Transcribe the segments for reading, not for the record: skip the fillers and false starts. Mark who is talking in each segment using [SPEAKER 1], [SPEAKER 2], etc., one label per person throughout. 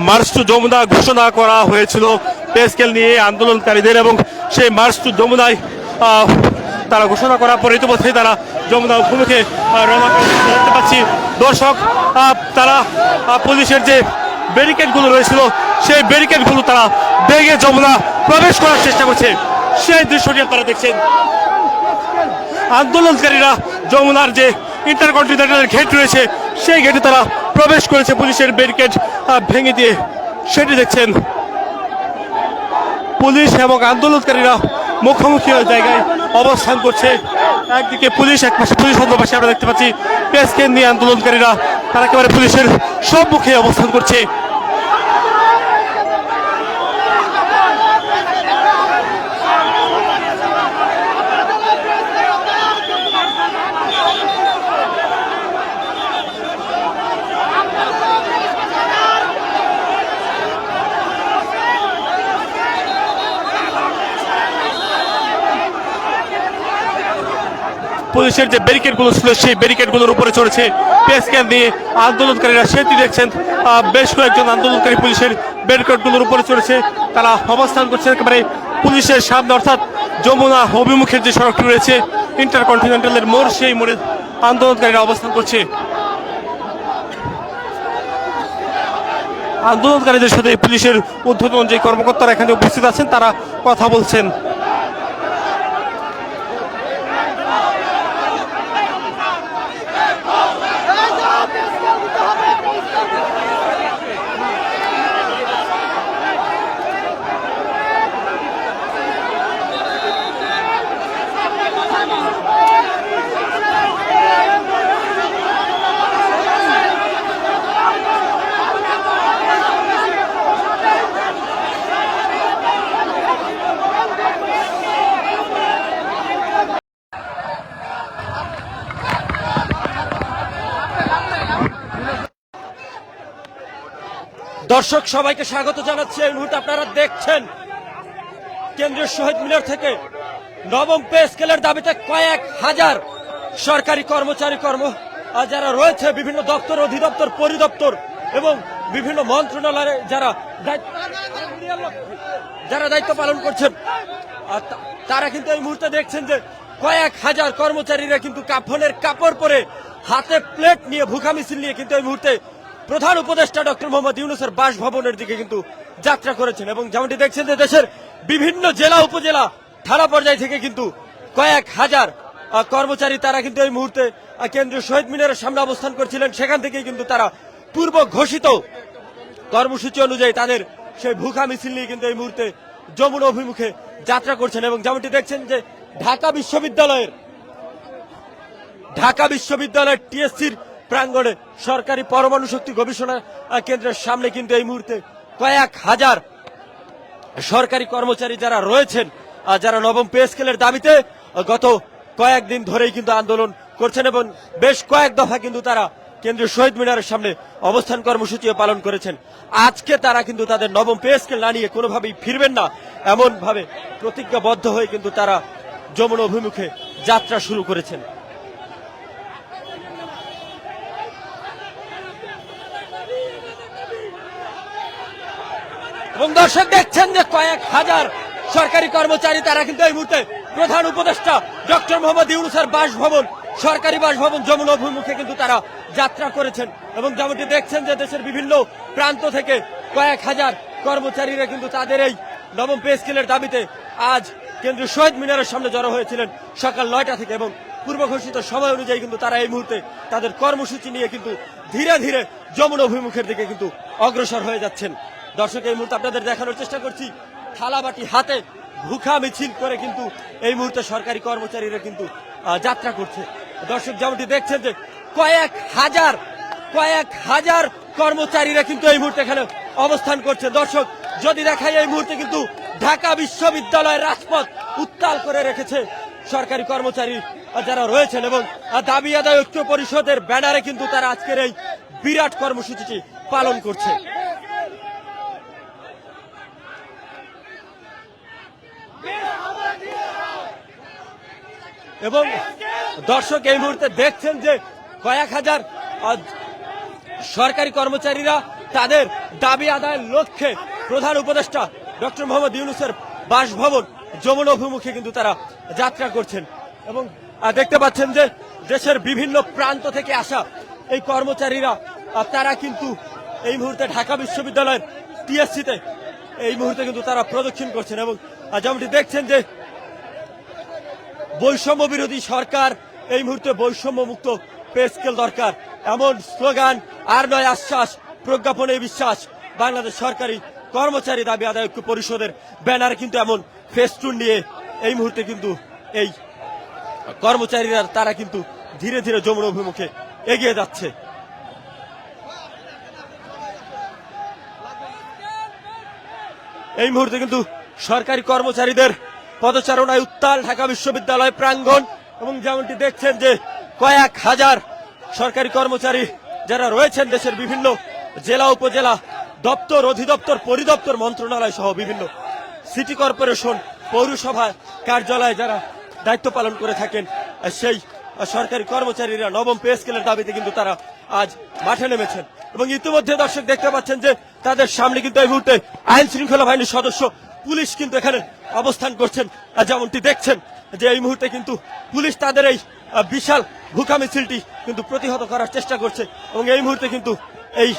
[SPEAKER 1] March two Jamuna ঘোষণা করা হয়েছিল পে স্কেল নিয়ে আন্দোলনকারীদের, এবং সেই মার্চ টু যমুনায় তারা ঘোষণা করার পরে ইতিমধ্যেই তারা যমুনা অভিমুখে রওনা করতে পারছি। দর্শক, তারা পুলিশের যে ব্যারিকেডগুলো রয়েছিল সেই ব্যারিকেডগুলো তারা ভেঙে যমুনা প্রবেশ করার চেষ্টা করছে। সেই দৃশ্যটি আপনারা দেখছেন। আন্দোলনকারীরা যমুনার যে ইন্টারকন্টিনেন্টাল গেট রয়েছে সেই গেটে তারা প্রবেশ করেছে পুলিশের ব্যারিকেড ভেঙে দিয়ে। সেটি দেখছেন। পুলিশ এবং আন্দোলনকারীরা মুখোমুখি জায়গায় অবস্থান করছে। একদিকে পুলিশ, এক পাশে পুলিশ, অন্য পাশে আমরা দেখতে পাচ্ছি পে স্কেল নিয়ে আন্দোলনকারীরা তারা একেবারে পুলিশের সম্মুখে অবস্থান করছে। পুলিশের যে ব্যারিকেডগুলো ছিল সেই ব্যারিকেডগুলোর উপরে চড়েছে পে স্কেল দিয়ে আন্দোলনকারীরা। সেটি দেখছেন, বেশ কয়েকজন আন্দোলনকারী পুলিশের ব্যারিকেডগুলোর উপরে চড়েছে। তারা অবস্থান করছে একেবারে পুলিশের সামনে, অর্থাৎ যমুনা অভিমুখের যে সড়কটি রয়েছে ইন্টারকন্টিনেন্টালের মোড়, সেই মোড়ে আন্দোলনকারীরা অবস্থান করছে। আন্দোলনকারীদের সাথে পুলিশের ঊর্ধ্বতন যে কর্মকর্তারা এখানে উপস্থিত আছেন তারা কথা বলছেন।
[SPEAKER 2] দর্শক, সবাইকে স্বাগত জানাচ্ছি। এই মুহূর্তে আপনারা দেখছেন কেন্দ্রীয় শহীদ মিনার থেকে নবম পে স্কেলের দাবিতে কয়েক হাজার সরকারি কর্মচারী যারা রয়েছে বিভিন্ন দপ্তর, অধিদপ্তর, পরিদপ্তর এবং বিভিন্ন মন্ত্রণালয়ে যারা দায়িত্ব পালন করছেন, তারা কিন্তু এই মুহূর্তে দেখছেন যে কয়েক হাজার কর্মচারীরা কিন্তু কাফনের কাপড় পরে হাতে প্লেট নিয়ে ভুখা মিছিল নিয়ে কিন্তু এই মুহূর্তে প্রধান উপদেষ্টা ডক্টর মোহাম্মদ ইউনূসের বাসভবনের দিকে কিন্তু যাত্রা করেছেন। এবং যেমনটি দেখছেন যে দেশের বিভিন্ন জেলা, উপজেলা, থানা পর্যায় থেকে কিন্তু কয়েক হাজার কর্মচারী তারা কিন্তু এই মুহূর্তে কেন্দ্রীয় শহীদ মিনারের সামনে অবস্থান করছিলেন। সেখান থেকেই কিন্তু তারা পূর্ব ঘোষিত কর্মসূচি অনুযায়ী তাদের সেই ভুখা মিছিল নিয়ে কিন্তু এই মুহূর্তে যমুনা অভিমুখে যাত্রা করছেন। এবং যেমনটি দেখছেন যে ঢাকা বিশ্ববিদ্যালয়ের টিএসসির প্রাঙ্গণে সরকারি পরমাণু শক্তি গবেষণা কেন্দ্রের সামনে কিন্তু এই মুহূর্তে কয়েক হাজার সরকারি কর্মচারী যারা রয়েছেন, যারা নবম পে স্কেলের দাবিতে গত কয়েকদিন ধরেই কিন্তু আন্দোলন করছেন এবং বেশ কয়েক দফা কিন্তু তারা কেন্দ্রীয় শহীদ মিনারের সামনে অবস্থান কর্মসূচি পালন করেছেন। আজকে তারা কিন্তু তাদের নবম পে স্কেল না নিয়ে কোনোভাবেই ফিরবেন না, এমন ভাবে প্রতিজ্ঞাবদ্ধ হয়ে কিন্তু তারা যমুনা অভিমুখে যাত্রা শুরু করেছেন। এবং দর্শক, দেখছেন যে কয়েক হাজার সরকারি কর্মচারী তারা কিন্তু এই মুহূর্তে প্রধান উপদেষ্টা ডক্টর মোহাম্মদ ইউনূসের বাসভবন, সরকারি বাসভবন যমুনা অভিমুখে কিন্তু তারা যাত্রা করেছেন। এবং যেমনটি দেখছেন যে দেশের বিভিন্ন প্রান্ত থেকে কয়েক হাজার কর্মচারীরা কিন্তু তাদের এই নবম পে স্কেলের দাবিতে আজ কেন্দ্রীয় শহীদ মিনারের সামনে জড়ো হয়েছিলেন সকাল 9টা থেকে। এবং পূর্ব ঘোষিত সময় অনুযায়ী কিন্তু তারা এই মুহূর্তে তাদের কর্মসূচি নিয়ে কিন্তু ধীরে ধীরে যমুনা অভিমুখের দিকে কিন্তু অগ্রসর হয়ে যাচ্ছেন। দর্শক, এই মুহূর্তে আপনাদের দেখানোর চেষ্টা করছি থালাবাটি হাতে ভুখা মিছিল করে কিন্তু এই মুহূর্তে সরকারি কর্মচারীরা কিন্তু যাত্রা করছে। দর্শক, যেমনটি দেখছেন যে কয়েক হাজার কর্মচারীরা কিন্তু এই মুহূর্তে এখানে অবস্থান করছে। দর্শক, যদি দেখাই এই মুহূর্তে কিন্তু ঢাকা বিশ্ববিদ্যালয়ের রাজপথ উত্তাল করে রেখেছে সরকারি কর্মচারী যারা রয়েছেন এবং দাবি আদায় ঐক্য পরিষদের ব্যানারে কিন্তু তারা আজকের এই বিরাট কর্মসূচিটি পালন করছে। এবং দর্শক, এই মুহূর্তে দেখছেন যে কয়েক হাজার সরকারি কর্মচারীরা তাদের দাবি আদায়ের লক্ষ্যে প্রধান উপদেষ্টা ডক্টর মোহাম্মদ ইউনূসের বাসভবন যমুনা অভিমুখে কিন্তু তারা যাত্রা করছেন। এবং দেখতে পাচ্ছেন যে দেশের বিভিন্ন প্রান্ত থেকে আসা এই কর্মচারীরা তারা কিন্তু এই মুহূর্তে ঢাকা বিশ্ববিদ্যালয়ের টিএসসিতে এই মুহূর্তে কিন্তু তারা প্রদক্ষিণ করছেন। এবং যেমনটি দেখছেন যে বৈষম্য বিরোধী সরকার, এই মুহূর্তে বৈষম্য মুক্ত পে স্কেল দরকার, এমন স্লোগান, আর নয় আশ্বাস, প্রজ্ঞাপনে বিশ্বাস, বাংলাদেশ সরকারি কর্মচারী দাবি আদায় ঐক্য পরিষদের ব্যানার কিন্তু এমন ফেস্টুন নিয়ে এই মুহূর্তে কিন্তু এই কর্মচারীরা তারা কিন্তু ধীরে ধীরে যমুনা অভিমুখে এগিয়ে যাচ্ছে। এই মুহূর্তে কিন্তু সরকারি কর্মচারীদের পদচারণায় উত্তাল ঢাকা বিশ্ববিদ্যালয় প্রাঙ্গণ। এবং যেমনটি দেখছেন যে কয়েক হাজার সরকারি কর্মচারী যারা রয়েছেন দেশের বিভিন্ন জেলা উপজেলা দপ্তর, অধিদপ্তর, পরিদপ্তর, মন্ত্রণালয় সহ বিভিন্ন সিটি কর্পোরেশন, পৌরসভা কার্যালয়ে যারা দায়িত্ব পালন করে থাকেন, সেই সরকারি কর্মচারীরা নবম পে স্কেলের দাবিতে কিন্তু তারা আজ মাঠে নেমেছেন। এবং ইতিমধ্যে দর্শক দেখতে পাচ্ছেন যে তাদের সামনে কিন্তু এই মুহূর্তে আইন শৃঙ্খলা বাহিনীর সদস্য, পুলিশ কিন্তু এখানে অবস্থান করছেন। যেমনটি দেখছেন যে এই মুহূর্তে কিন্তু পুলিশ তাদের এই বিশাল ভুকা মিছিলটি কিন্তু প্রতিহত করার চেষ্টা করছে। এবং এই মুহূর্তে কিন্তু এই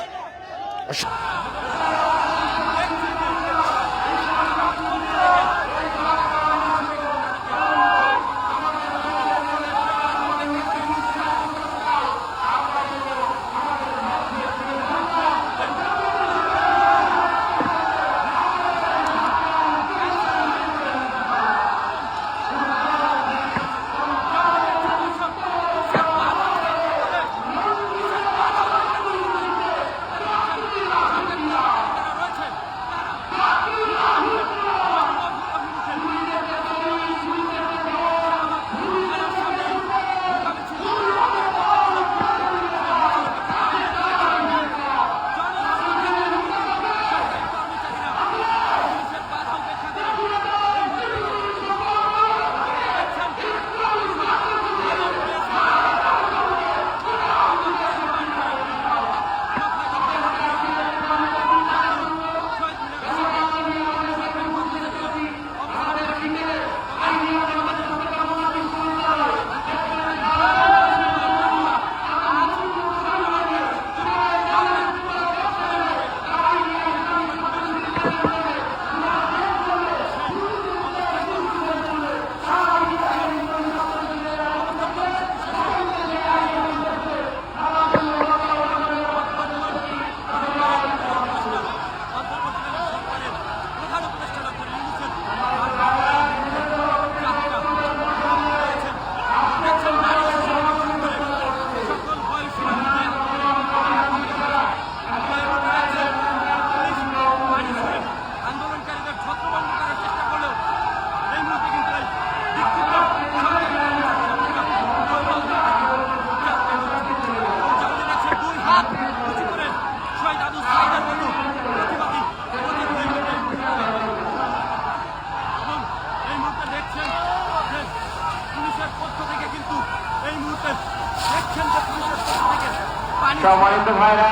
[SPEAKER 3] সম্মানিত ভাইরা,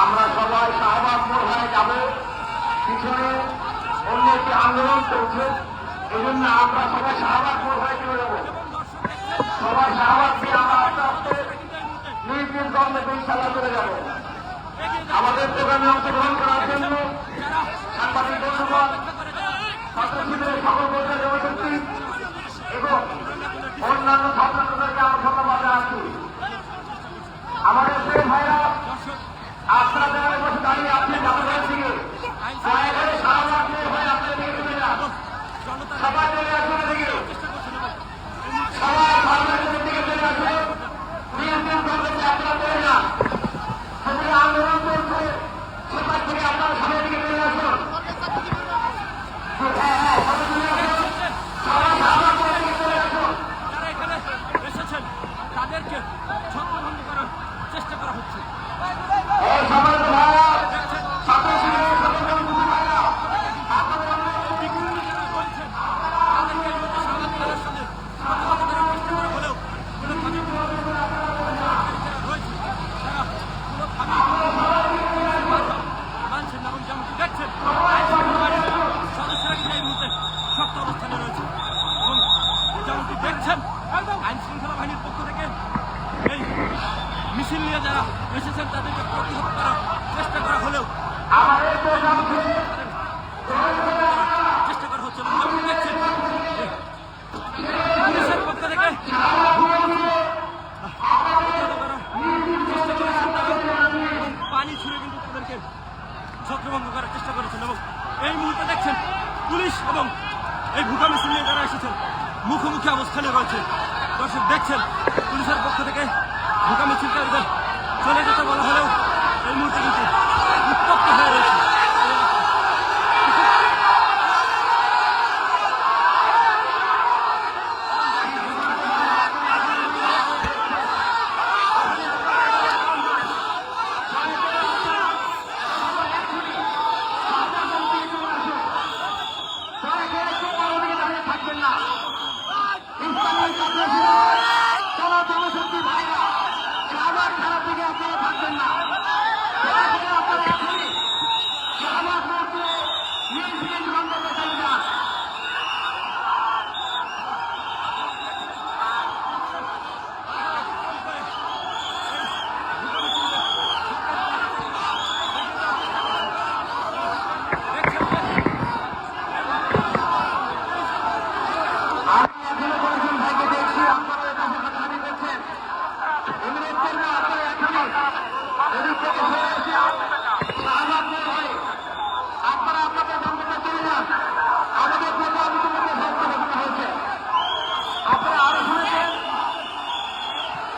[SPEAKER 3] আমরা সবাই শাহবাগ মোড় হয়ে যাব। পিছনে অন্য একটি আন্দোলন চলছে, এই জন্য আমরা সবাই শাহবাগ মোড় হয়ে চলে যাব। সবাই শাহবাগ দিয়ে আমরা আস্তে আস্তে নিজ নিজ গন্তব্যে ইনশাআল্লাহ চলে যাব। আমাদের প্রোগ্রামে অংশগ্রহণ করার জন্য সাংবাদিক বন্ধুগণ, ছাত্র শিবিরের সকল পর্যায়ে জনশক্তি এবং অন্যান্য ছাত্রদেরকে আমরা ধন্যবাদ জানাচ্ছি। আমাদের প্রিয় ভাইরা, আপনারা যারা বসে দাঁড়িয়ে আছেন আমাদের দিকে দয়া করে শাহবাগ মোড় হয়ে আপনাদের দিকে চলে যান। সবাই চলে আসুন দিকে, সবাই বাংলাদেশের দিকে চলে আসুন। নিজ নিজ গন্তব্যে আপনারা চলে যান। সেখানে আন্দোলন চলছে, সেখান থেকে আপনারা সবাই দিকে চলে আসুন। হ্যাঁ, সবাই চলে আসুন। সবাই শাহবাগ মোড়ের দিকে চলে আসুন।
[SPEAKER 2] যারা এখানে এসেছেন তাদেরকে ছত্রভঙ্গ করার চেষ্টা করা হচ্ছে।
[SPEAKER 3] এই সমাজ ভাইরা, ছাত্র শিবিরের সকল বন্ধু ভাইরা,
[SPEAKER 2] ছত্রভঙ্গ করার চেষ্টা করেছেন। এবং এই মুহূর্তে দেখছেন পুলিশ এবং এই ভুকা মিছিল নিয়ে যারা এসেছেন মুখোমুখি অবস্থানে রয়েছে। দর্শক দেখছেন পুলিশের পক্ষ থেকে ভুকা মিছিলকারীদের চলে যেতে বলা হলেও এই মুহূর্তে কিন্তু উত্তপ্ত হয়ে রয়েছে।
[SPEAKER 3] থাকবেন না ইসলামী কোন জনশক্তি ভাইরা শাহবাগ থানার দিকে আপনারা থাকবেন না। আপনারা এখনই শাহবাগ মোড়ে নিজ নিজ গন্তব্যে চলে যান।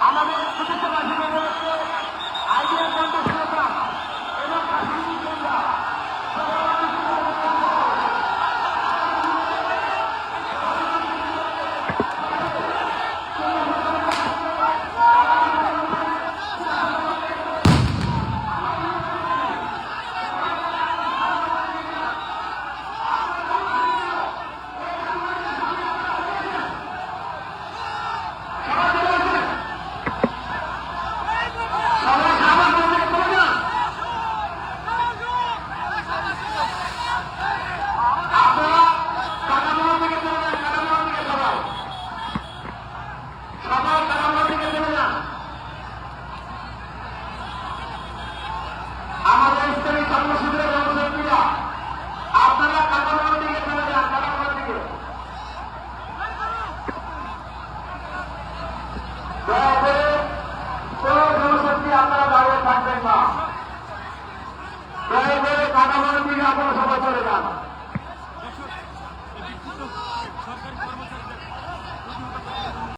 [SPEAKER 3] আমাদের আইডিয়া কন্টেস্ট এবং আমাদের ইসলামী কর্মসূচির জনশক্তিরা আপনারা কাটানোর দিকে চলে যান। কাটানোর দিকে দয়া করে কোন জনশক্তি আপনারা দাঁড়িয়ে থাকবেন না। দয়া করে কাটানোর দিকে আপনারা সবাই চলে যান।
[SPEAKER 2] সরকারি